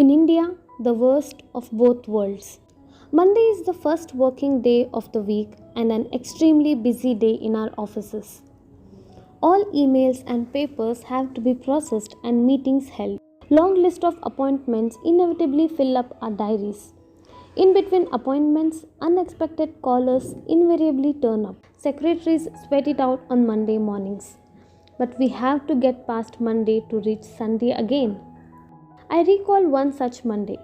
In India, the worst of both worlds. Monday is the first working day of the week and an extremely busy day in our offices. All emails and papers have to be processed and meetings held. Long list of appointments inevitably fill up our diaries. In between appointments, unexpected callers invariably turn up. Secretaries sweat it out on Monday mornings. But we have to get past Monday to reach Sunday again. I recall one such Monday.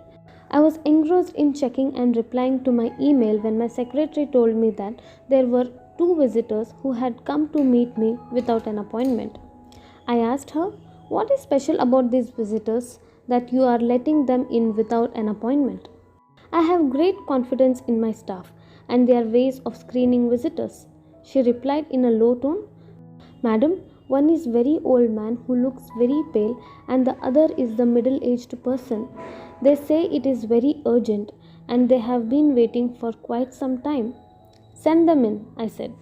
I was engrossed in checking and replying to my email when my secretary told me that there were two visitors who had come to meet me without an appointment. I asked her, "What is special about these visitors that you are letting them in without an appointment?" "I have great confidence in my staff and their ways of screening visitors," she replied in a low tone. "Madam, one is very old man who looks very pale and the other is the middle-aged person. They say it is very urgent and they have been waiting for quite some time." "Send them in," I said.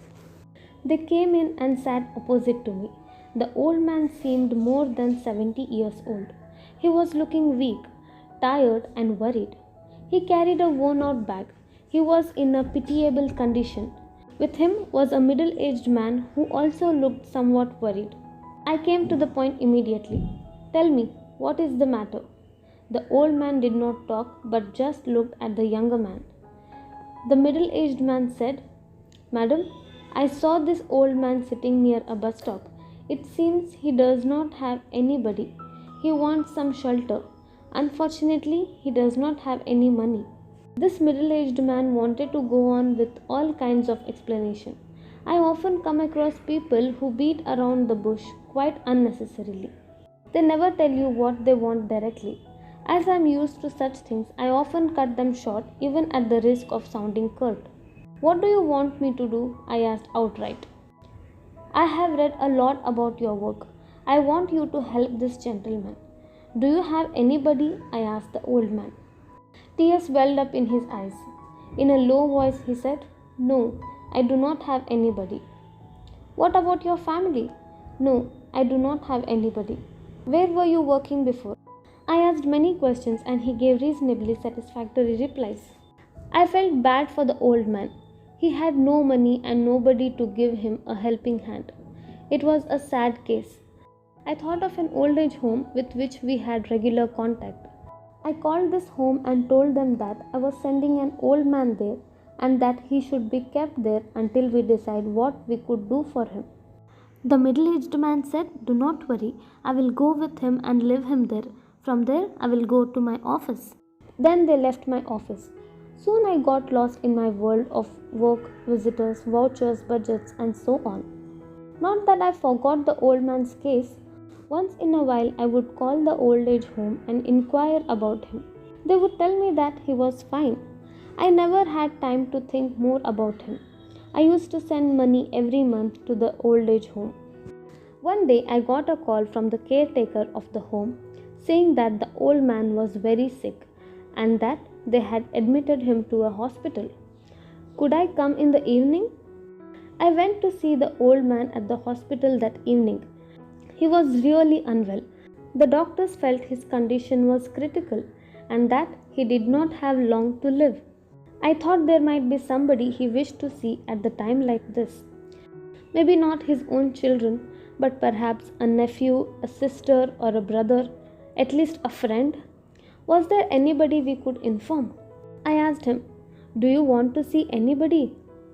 They came in and sat opposite to me. The old man seemed more than 70 years old. He was looking weak, tired and worried. He carried a worn-out bag. He was in a pitiable condition. With him was a middle-aged man who also looked somewhat worried. I came to the point immediately. "Tell me, what is the matter?" The old man did not talk but just looked at the younger man. The middle-aged man said, "Madam, I saw this old man sitting near a bus stop. It seems he does not have anybody. He wants some shelter. Unfortunately, he does not have any money." This middle-aged man wanted to go on with all kinds of explanation. I often come across people who beat around the bush quite unnecessarily. They never tell you what they want directly. As I am used to such things, I often cut them short even at the risk of sounding curt. "What do you want me to do?" I asked outright. "I have read a lot about your work. I want you to help this gentleman." "Do you have anybody?" I asked the old man. Tears welled up in his eyes. In a low voice he said, "No, I do not have anybody." "What about your family?" "No, I do not have anybody." "Where were you working before?" I asked many questions and he gave reasonably satisfactory replies. I felt bad for the old man. He had no money and nobody to give him a helping hand. It was a sad case. I thought of an old age home with which we had regular contact. I called this home and told them that I was sending an old man there and that he should be kept there until we decide what we could do for him. The middle-aged man said, "Do not worry, I will go with him and leave him there. From there, I will go to my office." Then they left my office. Soon I got lost in my world of work, visitors, vouchers, budgets, and so on. Not that I forgot the old man's case. Once in a while, I would call the old age home and inquire about him. They would tell me that he was fine. I never had time to think more about him. I used to send money every month to the old age home. One day, I got a call from the caretaker of the home saying that the old man was very sick and that they had admitted him to a hospital. Could I come in the evening? I went to see the old man at the hospital that evening. He was really unwell. The doctors felt his condition was critical and that he did not have long to live. I thought there might be somebody he wished to see at the time like this. Maybe not his own children, but perhaps a nephew, a sister, or a brother, at least a friend. Was there anybody we could inform? I asked him, "Do you want to see anybody?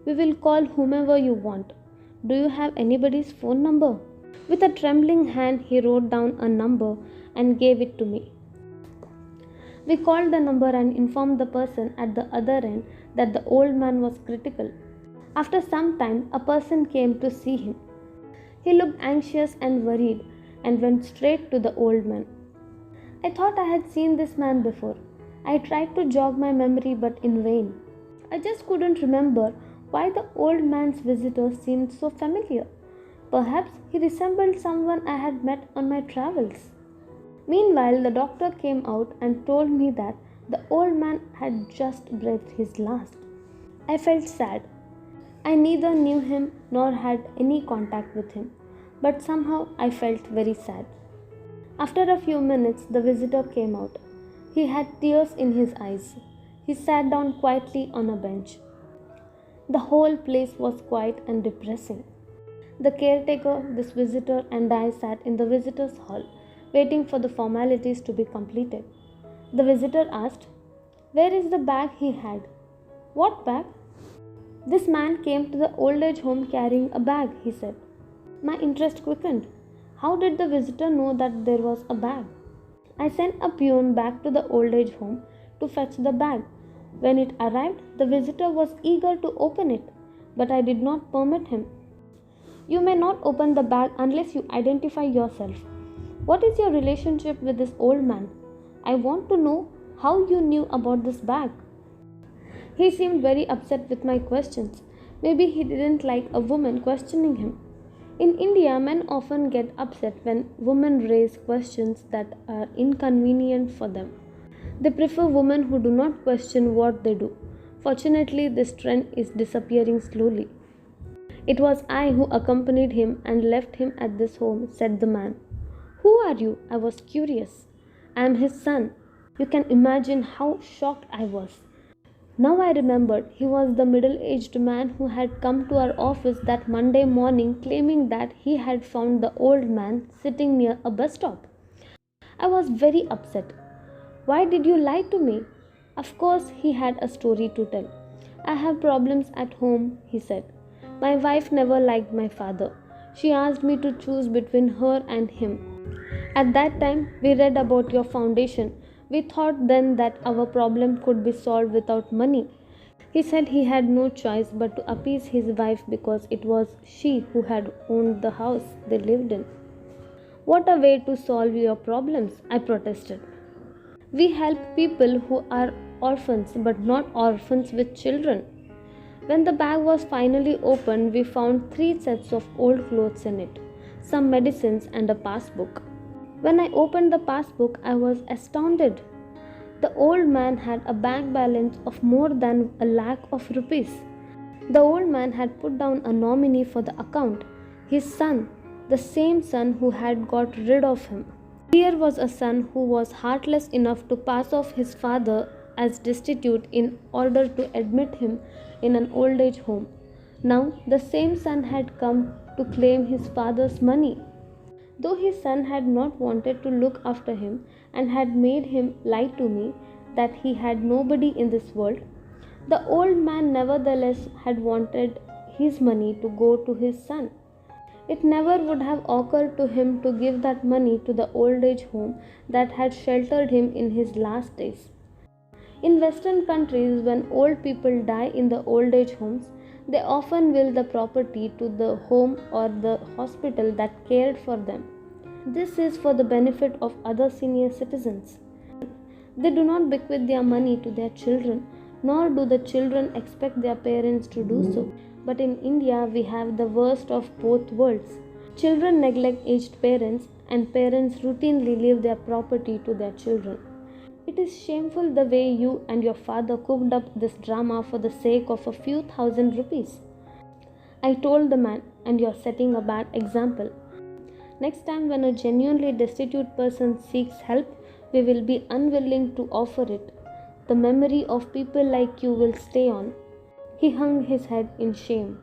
We will call whomever you want. Do you have anybody's phone number?" With a trembling hand, he wrote down a number and gave it to me. We called the number and informed the person at the other end that the old man was critical. After some time, a person came to see him. He looked anxious and worried and went straight to the old man. I thought I had seen this man before. I tried to jog my memory but in vain. I just couldn't remember why the old man's visitor seemed so familiar. Perhaps he resembled someone I had met on my travels. Meanwhile, the doctor came out and told me that the old man had just breathed his last. I felt sad. I neither knew him nor had any contact with him, but somehow I felt very sad. After a few minutes, the visitor came out. He had tears in his eyes. He sat down quietly on a bench. The whole place was quiet and depressing. The caretaker, this visitor, and I sat in the visitors' hall, waiting for the formalities to be completed. The visitor asked, "Where is the bag he had?" "What bag?" "This man came to the old age home carrying a bag," he said. My interest quickened. How did the visitor know that there was a bag? I sent a peon back to the old age home to fetch the bag. When it arrived, the visitor was eager to open it, but I did not permit him. "You may not open the bag unless you identify yourself. What is your relationship with this old man? I want to know how you knew about this bag." He seemed very upset with my questions. Maybe he didn't like a woman questioning him. In India, men often get upset when women raise questions that are inconvenient for them. They prefer women who do not question what they do. Fortunately, this trend is disappearing slowly. "It was I who accompanied him and left him at this home," said the man. "Who are you?" I was curious. "I am his son." You can imagine how shocked I was. Now I remembered he was the middle-aged man who had come to our office that Monday morning claiming that he had found the old man sitting near a bus stop. I was very upset. "Why did you lie to me?" Of course, he had a story to tell. "I have problems at home," he said. "My wife never liked my father. She asked me to choose between her and him. At that time, we read about your foundation. We thought then that our problem could be solved without money." He said he had no choice but to appease his wife because it was she who had owned the house they lived in. "What a way to solve your problems," I protested. "We help people who are orphans but not orphans with children." When the bag was finally opened, we found 3 sets of old clothes in it, some medicines, and a passbook. When I opened the passbook, I was astounded. The old man had a bank balance of more than 1,00,000 rupees. The old man had put down a nominee for the account, his son, the same son who had got rid of him. Here was a son who was heartless enough to pass off his father as destitute in order to admit him in an old age home. Now the same son had come to claim his father's money. Though his son had not wanted to look after him and had made him lie to me that he had nobody in this world, the old man nevertheless had wanted his money to go to his son. It never would have occurred to him to give that money to the old age home that had sheltered him in his last days. In Western countries, when old people die in the old age homes, they often will the property to the home or the hospital that cared for them. This is for the benefit of other senior citizens. They do not bequeath their money to their children, nor do the children expect their parents to do so. But in India, we have the worst of both worlds. Children neglect aged parents, and parents routinely leave their property to their children. It is shameful the way you and your father cooked up this drama for the sake of a few thousand rupees. I told the man, "And you're setting a bad example. Next time when a genuinely destitute person seeks help, we will be unwilling to offer it. The memory of people like you will stay on." He hung his head in shame.